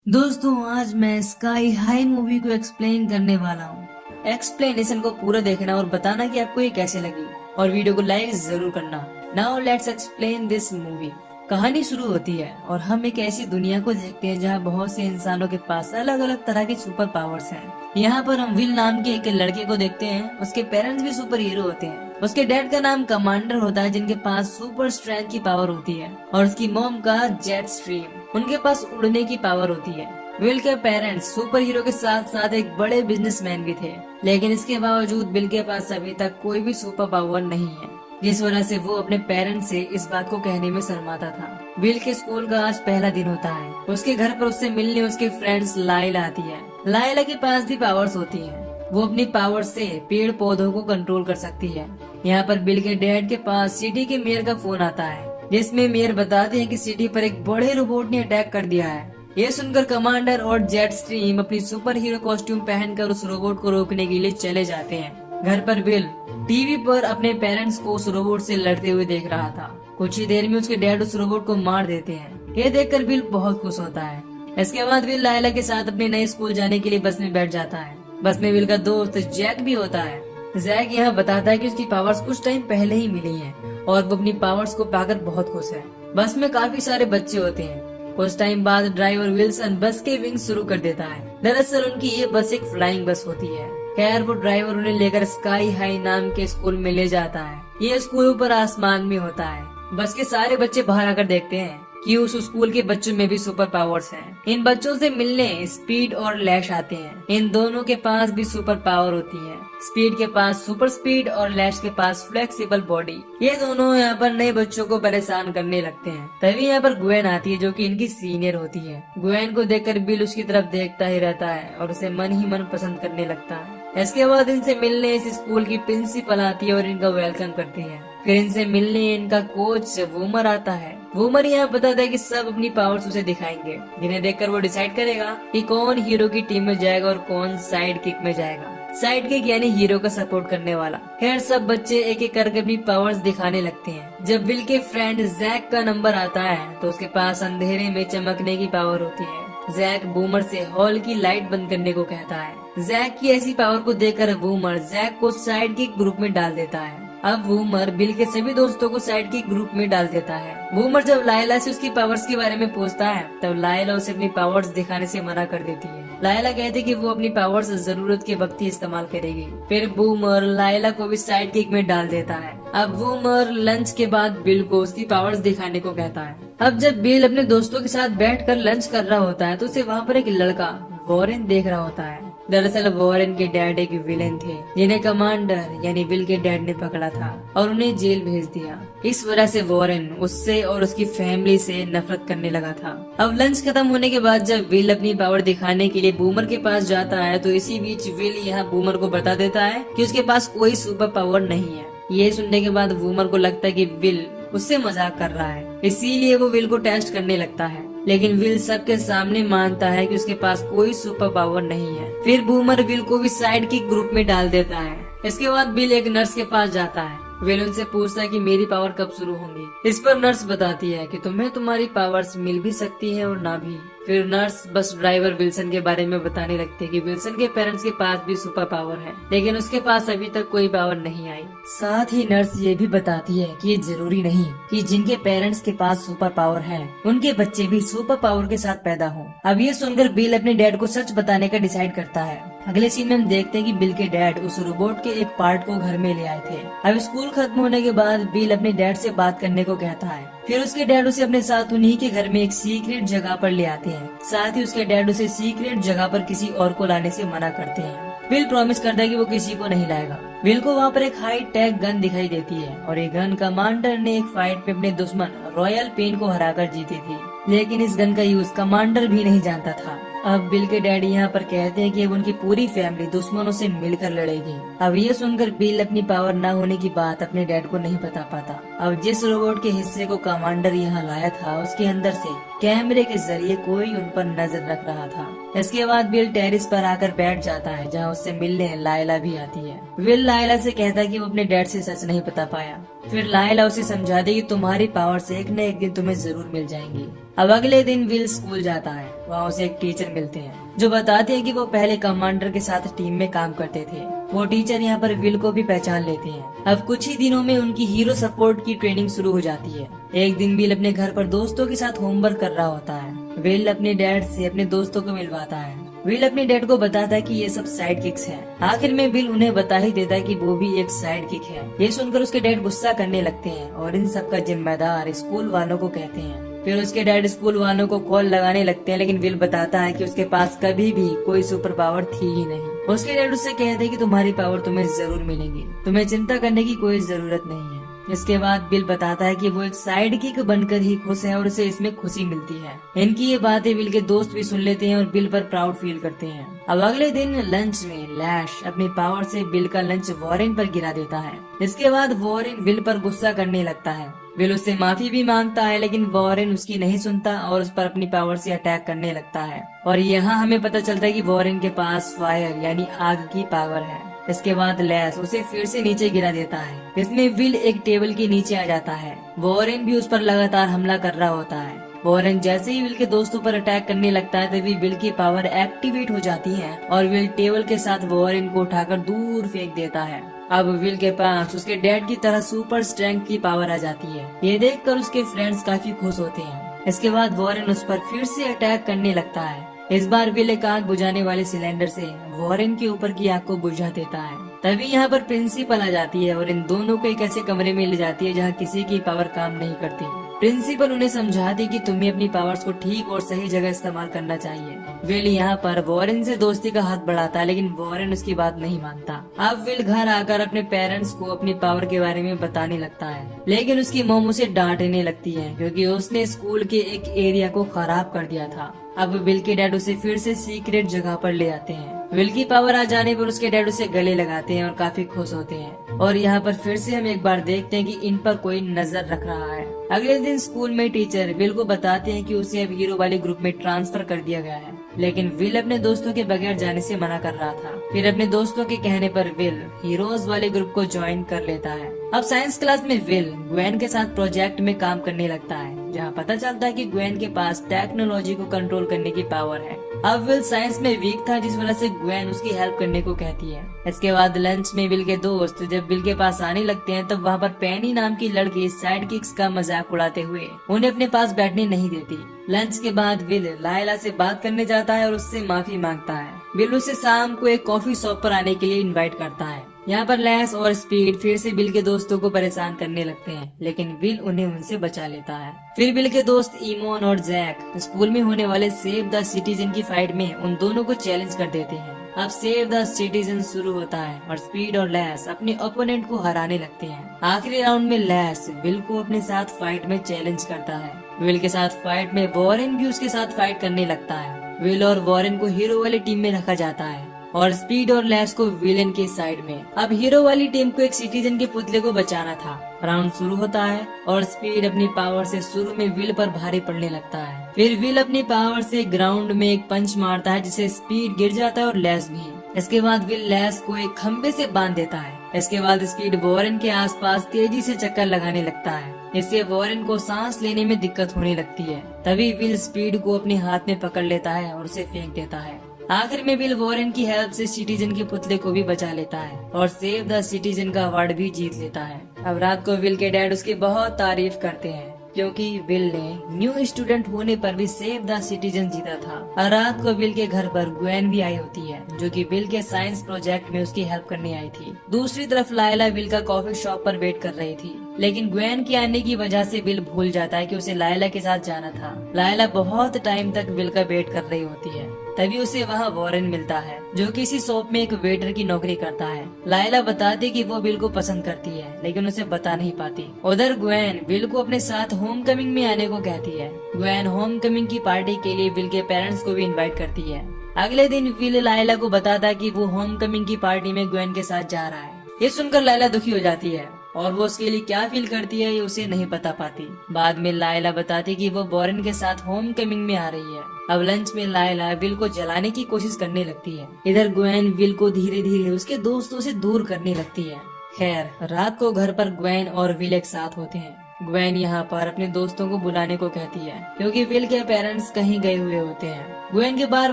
दोस्तों आज मैं स्काई हाई मूवी को एक्सप्लेन करने वाला हूँ। एक्सप्लेनेशन को पूरा देखना और बताना कि आपको ये कैसे लगी और वीडियो को लाइक जरूर करना। Now let's explain this movie. कहानी शुरू होती है और हम एक ऐसी दुनिया को देखते हैं जहाँ बहुत से इंसानों के पास अलग अलग तरह के सुपर पावर्स हैं। यहाँ पर हम विल नाम के एक लड़के को देखते हैं। उसके पेरेंट्स भी सुपर हीरो होते हैं। उसके डैड का नाम कमांडर होता है जिनके पास सुपर स्ट्रेंथ की पावर होती है और उसकी मॉम का जेट स्ट्रीम, उनके पास उड़ने की पावर होती है। विल के पेरेंट्स सुपर हीरो के साथ साथ एक बड़े बिजनेसमैन भी थे, लेकिन इसके बावजूद विल के पास अभी तक कोई भी सुपर पावर नहीं है, जिस वजह से वो अपने पेरेंट्स से इस बात को कहने में शर्माता था। विल के स्कूल का आज पहला दिन होता है। उसके घर पर उससे मिलने उसके फ्रेंड्स लाइला आती है। लाइला के पास भी पावर्स होती है। वो अपनी पावर से पेड़ पौधों को कंट्रोल कर सकती है। यहाँ पर बिल के डैड के पास सिटी के मेयर का फोन आता है, जिसमें मेयर बताते हैं कि सिटी पर एक बड़े रोबोट ने अटैक कर दिया है। ये सुनकर कमांडर और जेट स्ट्रीम अपनी सुपर हीरो कॉस्ट्यूम पहनकर उस रोबोट को रोकने के लिए चले जाते हैं। घर पर विल टीवी पर अपने पेरेंट्स को उस रोबोट से लड़ते हुए देख रहा था। कुछ ही देर में उसके डैड उस रोबोट को मार देते हैं। ये देखकर विल बहुत खुश होता है। इसके बाद विल लायला के साथ अपने नए स्कूल जाने के लिए बस में बैठ जाता है। बस में विल का दोस्त जैक भी होता है। जैक यहाँ बताता है कि उसकी पावर्स कुछ टाइम पहले ही मिली हैं और वो अपनी पावर्स को पाकर बहुत खुश है। बस में काफी सारे बच्चे होते हैं। कुछ टाइम बाद ड्राइवर विल्सन बस के विंग शुरू कर देता है। दरअसल उनकी ये बस एक फ्लाइंग बस होती है। खैर वो ड्राइवर उन्हें लेकर स्काई हाई नाम के स्कूल में ले जाता है। ये स्कूल ऊपर आसमान में होता है। बस के सारे बच्चे बाहर आकर देखते हैं कि उस स्कूल के बच्चों में भी सुपर पावर्स हैं। इन बच्चों से मिलने स्पीड और लैश आते हैं। इन दोनों के पास भी सुपर पावर होती है। स्पीड के पास सुपर स्पीड और लैश के पास फ्लेक्सिबल बॉडी। ये दोनों यहाँ पर नए बच्चों को परेशान करने लगते हैं। तभी यहाँ पर ग्वेन आती है जो कि इनकी सीनियर होती है। ग्वेन को देखकर बिल उसकी तरफ देखता ही रहता है और उसे मन ही मन पसंद करने लगता है। इसके बाद इनसे मिलने इस स्कूल की प्रिंसिपल आती है और इनका वेलकम करती है। फिर इनसे मिलने इनका कोच वूमर आता है। वूमर यहाँ बताता है कि सब अपनी पावर्स उसे दिखाएंगे, जिन्हें देखकर वो डिसाइड करेगा कि कौन हीरो की टीम में जाएगा और कौन साइड किक में जाएगा। साइड किक यानी हीरो का सपोर्ट करने वाला। खैर सब बच्चे एक एक करके अपनी पावर्स दिखाने लगते हैं। जब विल के फ्रेंड जैक का नंबर आता है तो उसके पास अंधेरे में चमकने की पावर होती है। जैक बूमर से हॉल की लाइट बंद करने को कहता है। जैक की ऐसी पावर को देखकर बूमर जैक को साइड किक ग्रुप में डाल देता है। अब बूमर बिल के सभी दोस्तों को साइड किक ग्रुप में डाल देता है। बूमर जब लायला से उसकी पावर्स के बारे में पूछता है तब लायला उसे अपनी पावर्स दिखाने से मना कर देती है। लायला कहती है कि वो अपनी पावर्स जरूरत के वक्त ही इस्तेमाल करेगी। फिर बूमर लायला को भी साइड किक में डाल देता है। अब बूमर लंच के बाद बिल को उसकी पावर्स दिखाने को कहता है। अब जब बिल अपने दोस्तों के साथ बैठकर लंच कर रहा होता है तो उसे वहाँ पर एक लड़का वॉरेन देख रहा होता है। दरअसल वॉरेन के डैड एक विलेन थे जिन्हें कमांडर यानी विल के डैड ने पकड़ा था और उन्हें जेल भेज दिया। इस वजह से वॉरेन उससे और उसकी फैमिली से नफरत करने लगा था। अब लंच खत्म होने के बाद जब विल अपनी पावर दिखाने के लिए बूमर के पास जाता है तो इसी बीच विल यहाँ बूमर को बता देता है कि उसके पास कोई सुपर पावर नहीं है। ये सुनने के बाद बूमर को लगता है कि विल उससे मजाक कर रहा है, इसीलिए वो विल को टेस्ट करने लगता है। लेकिन विल सबके सामने मानता है कि उसके पास कोई सुपर पावर नहीं है। फिर बूमर विल को भी साइड किक ग्रुप में डाल देता है। इसके बाद बिल एक नर्स के पास जाता है। विल उनसे पूछता है कि मेरी पावर कब शुरू होंगी। इस पर नर्स बताती है कि तुम्हें तुम्हारी पावर्स मिल भी सकती है और ना भी। फिर नर्स बस ड्राइवर विल्सन के बारे में बताने लगती है कि विल्सन के पेरेंट्स के पास भी सुपर पावर है, लेकिन उसके पास अभी तक कोई पावर नहीं आई। साथ ही नर्स ये भी बताती है कि ये जरूरी नहीं कि जिनके पेरेंट्स के पास सुपर पावर है उनके बच्चे भी सुपर पावर के साथ पैदा हो। अब ये सुनकर बिल अपने डैड को सच बताने का डिसाइड करता है। अगले सीन में हम देखते हैं कि बिल के डैड उस रोबोट के एक पार्ट को घर में ले आए थे। अब स्कूल खत्म होने के बाद बिल अपने डैड से बात करने को कहता है। फिर उसके डैड उसे अपने साथ उन्हीं के घर में एक सीक्रेट जगह पर ले आते हैं। साथ ही उसके डैड उसे सीक्रेट जगह पर किसी और को लाने से मना करते हैं। बिल प्रॉमिस करता है कि वो किसी को नहीं लाएगा। बिल को वहाँ पर एक हाई टेक गन दिखाई देती है और ये गन कमांडर ने एक फाइट में अपने दुश्मन रॉयल पेन को हराकर जीती थी, लेकिन इस गन का यूज कमांडर भी नहीं जानता था। अब बिल के डैडी यहाँ पर कहते हैं कि अब उनकी पूरी फैमिली दुश्मनों से मिलकर लड़ेगी। अब ये सुनकर बिल अपनी पावर न होने की बात अपने डैड को नहीं बता पाता। अब जिस रोबोट के हिस्से को कमांडर यहाँ लाया था उसके अंदर से कैमरे के जरिए कोई उन पर नजर रख रहा था। इसके बाद बिल टेरिस पर आकर बैठ जाता है जहाँ उससे मिलने लायला भी आती है। विल लायला से कहता है कि वो अपने डैड से सच नहीं बता पाया। फिर लायला उसे समझा दे कि तुम्हारी पावर से एक न एक दिन तुम्हें जरूर मिल जाएंगी। अब अगले दिन विल स्कूल जाता है। वहाँ उसे एक टीचर मिलते हैं जो बताते हैं कि वो पहले कमांडर के साथ टीम में काम करते थे। वो टीचर यहाँ पर विल को भी पहचान लेते हैं। अब कुछ ही दिनों में उनकी हीरो सपोर्ट की ट्रेनिंग शुरू हो जाती है। एक दिन विल अपने घर पर दोस्तों के साथ होमवर्क कर रहा होता है। विल अपने डैड से अपने दोस्तों को मिलवाता है। विल अपने डैड को बताता है कि ये सब साइड किक्स हैं। आखिर में विल उन्हें बता ही देता है कि वो भी एक साइड किक है। ये सुनकर उसके डैड गुस्सा करने लगते हैं और इन सब का जिम्मेदार स्कूल वालों को कहते हैं। फिर उसके डैड स्कूल वालों को कॉल लगाने लगते हैं, लेकिन विल बताता है कि उसके पास कभी भी कोई सुपर पावर थी ही नहीं। उसके डैड उससे कहते हैं कि तुम्हारी पावर तुम्हें जरूर मिलेगी, तुम्हें चिंता करने की कोई जरूरत नहीं है। इसके बाद विल बताता है कि वो एक साइड किक बनकर ही खुश है और उसे इसमें खुशी मिलती है। इनकी ये बातें विल के दोस्त भी सुन लेते हैं और विल पर प्राउड फील करते हैं। अब अगले दिन लंच में लैश अपनी पावर से विल का लंच वॉरेन पर गिरा देता है। इसके बाद वॉरेन विल पर गुस्सा करने लगता है। विल उससे माफी भी मांगता है, लेकिन वॉरेन उसकी नहीं सुनता और उस पर अपनी पावर से अटैक करने लगता है। और यहाँ हमें पता चलता है कि वॉरेन के पास फायर यानी आग की पावर है। इसके बाद लैश उसे फिर से नीचे गिरा देता है। इसमें विल एक टेबल के नीचे आ जाता है। वॉरेन भी उस पर लगातार हमला कर रहा होता है। वॉरेन जैसे ही विल के दोस्तों पर अटैक करने लगता है तभी विल की पावर एक्टिवेट हो जाती है और विल टेबल के साथ वॉरेन को उठाकर दूर फेंक देता है। अब विल के पास उसके डैड की तरह सुपर स्ट्रेंथ की पावर आ जाती है। ये देखकर उसके फ्रेंड्स काफी खुश होते हैं। इसके बाद वॉरेन उस पर फिर से अटैक करने लगता है। इस बार विल एक आग बुझाने वाले सिलेंडर से वॉरेन के ऊपर की आग को बुझा देता है। तभी यहाँ पर प्रिंसिपल आ जाती है और इन दोनों को एक ऐसे कमरे में ले जाती है जहाँ किसी की पावर काम नहीं करती। प्रिंसिपल उन्हें समझाती कि तुम्हें अपनी पावर्स को ठीक और सही जगह इस्तेमाल करना चाहिए। विल यहाँ पर वॉरेन से दोस्ती का हाथ बढ़ाता है, लेकिन वॉरेन उसकी बात नहीं मानता। अब विल घर आकर अपने पेरेंट्स को अपनी पावर के बारे में बताने लगता है, लेकिन उसकी मॉम उसे डांटने लगती है क्योंकि उसने स्कूल के एक एरिया को खराब कर दिया था। अब विल के डैड उसे फिर से सीक्रेट जगह पर ले आते हैं। विल की पावर आ जाने पर उसके डैड उसे गले लगाते हैं और काफी खुश होते हैं। और यहाँ पर फिर से हम एक बार देखते हैं कि इन पर कोई नजर रख रहा है। अगले दिन स्कूल में टीचर विल को बताते हैं कि उसे अब हीरो वाले ग्रुप में ट्रांसफर कर दिया गया है, लेकिन विल अपने दोस्तों के बगैर जाने से मना कर रहा था। फिर अपने दोस्तों के कहने पर विल हीरोज वाले ग्रुप को ज्वाइन कर लेता है। अब साइंस क्लास में विल ग्वेन के साथ प्रोजेक्ट में काम करने लगता है, जहाँ पता चलता है कि ग्वेन के पास टेक्नोलॉजी को कंट्रोल करने की पावर है। अब विल साइंस में वीक था, जिस वजह से ग्वेन उसकी हेल्प करने को कहती है। इसके बाद लंच में विल के दोस्त जब विल के पास आने लगते हैं तब वहाँ पर पेनी नाम की लड़की साइड किक्स का मजाक उड़ाते हुए उन्हें अपने पास बैठने नहीं देती। लंच के बाद विल लायला से बात करने जाता है और उससे माफी मांगता है। विल उसे शाम को एक कॉफी शॉप पर आने के लिए इनवाइट करता है। यहाँ पर लैश और स्पीड फिर से विल के दोस्तों को परेशान करने लगते हैं, लेकिन विल उन्हें उनसे बचा लेता है। फिर विल के दोस्त इमोन और जैक स्कूल में होने वाले सेव द सिटीजन की फाइट में उन दोनों को चैलेंज कर देते हैं। अब सेव द सिटीजन शुरू होता है और स्पीड और लैश अपने ओपोनेंट को हराने लगते हैं। आखिरी राउंड में लैश विल को अपने साथ फाइट में चैलेंज करता है। विल के साथ फाइट में वॉरेन भी उसके साथ फाइट करने लगता है। विल और वॉरेन को हीरो वाली टीम में रखा जाता है और स्पीड और लैश को विलेन के साइड में। अब हीरो वाली टीम को एक सिटीजन के पुतले को बचाना था। राउंड शुरू होता है और स्पीड अपनी पावर से शुरू में विल पर भारी पड़ने लगता है। फिर विल अपनी पावर से ग्राउंड में एक पंच मारता है जिससे स्पीड गिर जाता है और लैश भी। इसके बाद विल लैश को एक खंबे से बांध देता है। इसके बाद स्पीड वॉरेन के आसपास तेजी से चक्कर लगाने लगता है। इससे वॉरेन को सांस लेने में दिक्कत होने लगती है। तभी विल स्पीड को अपने हाथ में पकड़ लेता है और उसे फेंक देता है। आखिर में विल वॉरेन की हेल्प से सिटीजन के पुतले को भी बचा लेता है और सेव द सिटीजन का अवार्ड भी जीत लेता है। अब रात को विल के डैड उसकी बहुत तारीफ करते हैं क्योंकि विल ने न्यू स्टूडेंट होने पर भी सेव द सिटीजन जीता था। और रात को विल के घर पर ग्वेन भी आई होती है, जो कि विल के साइंस प्रोजेक्ट में उसकी हेल्प करने आई थी। दूसरी तरफ लायला विल का कॉफी शॉप पर वेट कर रही थी, लेकिन ग्वेन के आने की वजह से विल भूल जाता है कि उसे लायला के साथ जाना था। लायला बहुत टाइम तक विल का वेट कर रही होती है। तभी उसे वहाँ वॉरेन मिलता है, जो किसी शॉप में एक वेटर की नौकरी करता है। लायला बताती कि वो विल को पसंद करती है, लेकिन उसे बता नहीं पाती। उधर ग्वेन विल को अपने साथ होम कमिंग में आने को कहती है। ग्वेन होम कमिंग की पार्टी के लिए विल के पेरेंट्स को भी इनवाइट करती है। अगले दिन विल लायला को बताता है कि वो होम कमिंग की पार्टी में ग्वेन के साथ जा रहा है। ये सुनकर लायला दुखी हो जाती है और वो उसके लिए क्या फील करती है ये उसे नहीं पता पाती। बाद में लायला बताती कि वो वॉरेन के साथ होम कमिंग में आ रही है। अब लंच में लायला विल को जलाने की कोशिश करने लगती है। इधर ग्वेन विल को धीरे धीरे उसके दोस्तों से दूर करने लगती है। खैर रात को घर पर ग्वेन और विल एक साथ होते हैं। ग्वेन यहाँ पर अपने दोस्तों को बुलाने को कहती है क्योंकि विल के पेरेंट्स कहीं गए हुए होते हैं। ग्वेन के बार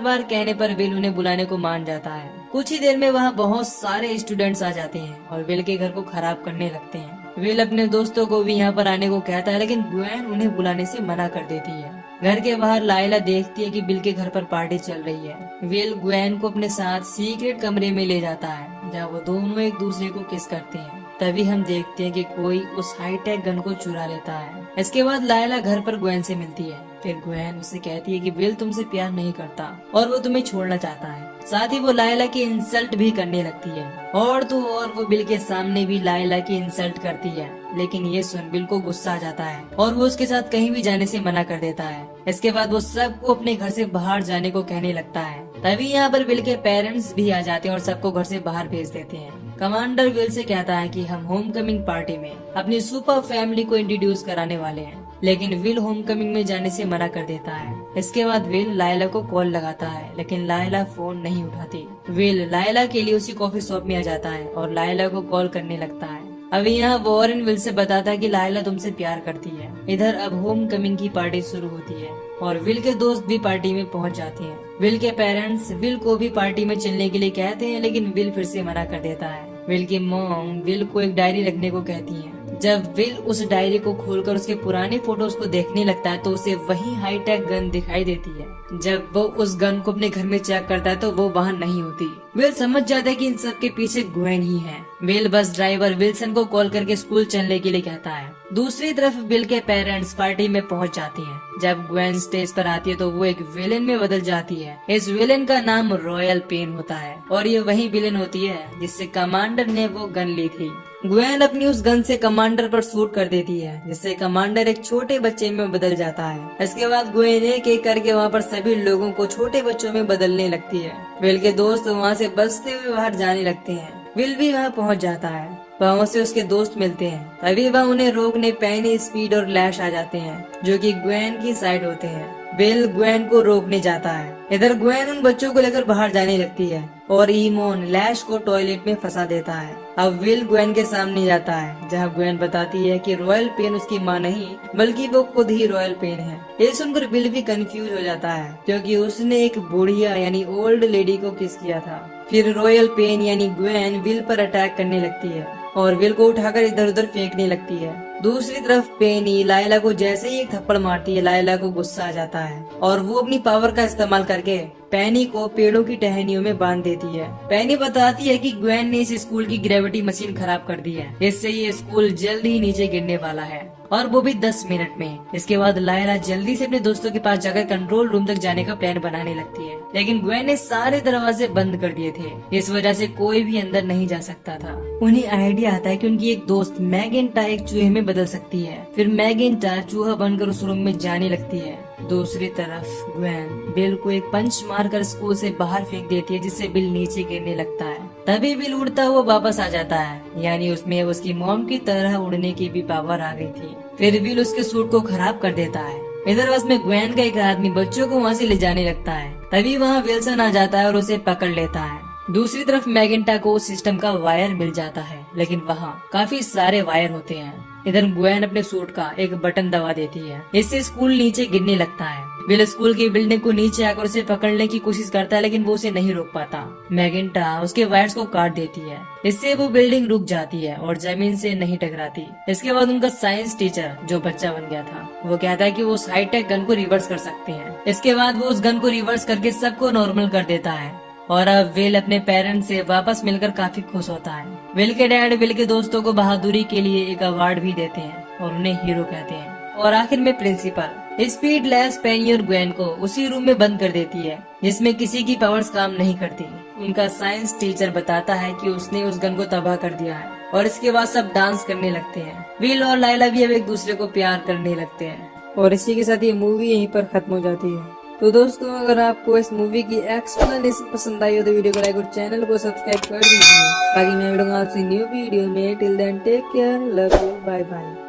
बार कहने पर विल उन्हें बुलाने को मान जाता है। कुछ ही देर में वहाँ बहुत सारे स्टूडेंट्स आ जाते हैं और विल के घर को खराब करने लगते हैं। विल अपने दोस्तों को भी यहाँ पर आने को कहता है लेकिन ग्वेन उन्हें बुलाने से मना कर देती है। घर के बाहर लायला देखती है कि बिल के घर पर पार्टी चल रही है। विल ग्वेन को अपने साथ सीक्रेट कमरे में ले जाता है जहाँ वो दोनों एक दूसरे को किस करते हैं। तभी हम देखते हैं कि कोई उस हाईटेक गन को चुरा लेता है। इसके बाद लायला घर पर ग्वेन से मिलती है। फिर ग्वेन उसे कहती है कि विल तुमसे प्यार नहीं करता और वो तुम्हें छोड़ना चाहता है। साथ ही वो लायला की इंसल्ट भी करने लगती है और तो और वो बिल के सामने भी लायला की इंसल्ट करती है। लेकिन ये सुन बिल को गुस्सा आ जाता है और वो उसके साथ कहीं भी जाने से मना कर देता है। इसके बाद वो सबको अपने घर से बाहर जाने को कहने लगता है। तभी यहाँ पर बिल के पेरेंट्स भी आ जाते हैं और सबको घर से बाहर भेज देते हैं। कमांडर विल से कहता है कि हम होमकमिंग पार्टी में अपनी सुपर फैमिली को इंट्रोड्यूस कराने वाले हैं, लेकिन विल होमकमिंग में जाने से मना कर देता है। इसके बाद विल लायला को कॉल लगाता है लेकिन लायला फोन नहीं उठाती। विल लायला के लिए उसी कॉफी शॉप में आ जाता है और लायला को कॉल करने लगता है। अभी यहाँ वॉरेन विल से बताता है कि लायला तुमसे प्यार करती है। इधर अब होमकमिंग की पार्टी शुरू होती है और विल के दोस्त भी पार्टी में पहुंच जाते हैं। विल के पेरेंट्स विल को भी पार्टी में चलने के लिए कहते हैं लेकिन विल फिर से मना कर देता है। विल की मॉम विल को एक डायरी रखने को कहती है। जब विल उस डायरी को खोलकर उसके पुराने फोटोज को देखने लगता है तो उसे वही हाईटेक गन दिखाई देती है। जब वो उस गन को अपने घर में चेक करता है तो वो वहाँ नहीं होती। विल समझ जाता है कि इन सब के पीछे ग्वेन ही है। विल बस ड्राइवर विल्सन को कॉल करके स्कूल चलने के लिए कहता है। दूसरी तरफ विल के पेरेंट्स पार्टी में पहुंच जाते हैं। जब ग्वेन स्टेज पर आती है तो वो एक विलेन में बदल जाती है। इस विलेन का नाम रॉयल पेन होता है और ये वही विलेन होती है जिससे कमांडर ने वो गन ली थी। ग्वेन अपनी उस गन से कमांडर पर शूट कर देती है जिससे कमांडर एक छोटे बच्चे में बदल जाता है। इसके बाद ग्वेन एक एक करके वहाँ पर सभी लोगों को छोटे बच्चों में बदलने लगती है। विल के दोस्त वहाँ से बचते हुए बाहर जाने लगते हैं। विल भी वहाँ पहुँच जाता है। वहाँ से उसके दोस्त मिलते हैं। तभी वह उन्हें रोकने पेनी, स्पीड और लैश आ जाते हैं जो कि ग्वेन की साइड होते हैं। विल ग्वेन को रोकने जाता है। इधर ग्वेन उन बच्चों को लेकर बाहर जाने लगती है और ईमोन लैश को टॉयलेट में फंसा देता है। अब विल ग्वेन के सामने जाता है जहां ग्वेन बताती है कि रॉयल पेन उसकी मां नहीं बल्कि वो खुद ही रॉयल पेन है। ये सुनकर विल भी कंफ्यूज हो जाता है क्योंकि उसने एक बुढ़िया यानी ओल्ड लेडी को किस किया था। फिर रॉयल पेन यानी ग्वेन विल पर अटैक करने लगती है और विल को उठाकर इधर उधर फेंकने लगती है। दूसरी तरफ पेनी लायला को जैसे ही एक थप्पड़ मारती है लायला को गुस्सा आ जाता है और वो अपनी पावर का इस्तेमाल करके पेनी को पेड़ों की टहनियों में बांध देती है। पेनी बताती है कि ग्वेन ने इस स्कूल की ग्रेविटी मशीन खराब कर दी है, इससे ये स्कूल जल्द ही नीचे गिरने वाला है और वो भी 10 मिनट में। इसके बाद लायला जल्दी से अपने दोस्तों के पास जाकर कंट्रोल रूम तक जाने का प्लान बनाने लगती है लेकिन ग्वेन ने सारे दरवाजे बंद कर दिए थे। इस वजह से कोई भी अंदर नहीं जा सकता था। उन्हें आइडिया आता है कि उनकी एक दोस्त मैगेंटा एक चूहे में बदल सकती है। फिर मैगेंटा चूहा बनकर उस रूम में जाने लगती है। दूसरी तरफ ग्वेन बिल को एक पंच मारकर स्कूल से बाहर फेंक देती है जिससे बिल नीचे गिरने लगता है। तभी बिल उड़ता हुआ वापस आ जाता है यानी उसमें उसकी मॉम की तरह उड़ने की भी पावर आ गई थी। फिर बिल उसके सूट को खराब कर देता है। इधर बस में ग्वेन का एक आदमी बच्चों को वहाँ से ले जाने लगता है। तभी वहाँ विल्सन आ जाता है और उसे पकड़ लेता है। दूसरी तरफ मैगेंटा को सिस्टम का वायर मिल जाता है लेकिन वहाँ काफी सारे वायर होते हैं। इधर ग्वेन अपने सूट का एक बटन दबा देती है, इससे स्कूल नीचे गिरने लगता है। बिल स्कूल की बिल्डिंग को नीचे आकर उसे पकड़ने की कोशिश करता है लेकिन वो उसे नहीं रोक पाता। मैगेंटा उसके वायर्स को काट देती है, इससे वो बिल्डिंग रुक जाती है और जमीन से नहीं टकराती। इसके बाद उनका साइंस टीचर जो बच्चा बन गया था वो कहता है कि वो उस हाईटेक गन को रिवर्स कर सकते हैं। इसके बाद वो उस गन को रिवर्स करके सबको नॉर्मल कर देता है और अब विल अपने पेरेंट्स से वापस मिलकर काफी खुश होता है। विल के डैड विल के दोस्तों को बहादुरी के लिए एक अवार्ड भी देते हैं और उन्हें हीरो कहते हैं। और आखिर में प्रिंसिपल स्पीड लैश पेनी और ग्वेन को उसी रूम में बंद कर देती है जिसमें किसी की पावर्स काम नहीं करती। उनका साइंस टीचर बताता है कि उसने उस गन को तबाह कर दिया है और इसके बाद सब डांस करने लगते हैं। विल और लायला भी अब एक दूसरे को प्यार करने लगते हैं और इसी के साथ ये मूवी यहीं पर खत्म हो जाती है। तो दोस्तों अगर आपको इस मूवी की एक्सप्लेनेशन पसंद आई हो तो वीडियो को लाइक और चैनल को सब्सक्राइब कर दीजिए ताकि मैं मिलूंगा आपसे न्यू वीडियो में। Till then take care, love you, bye bye.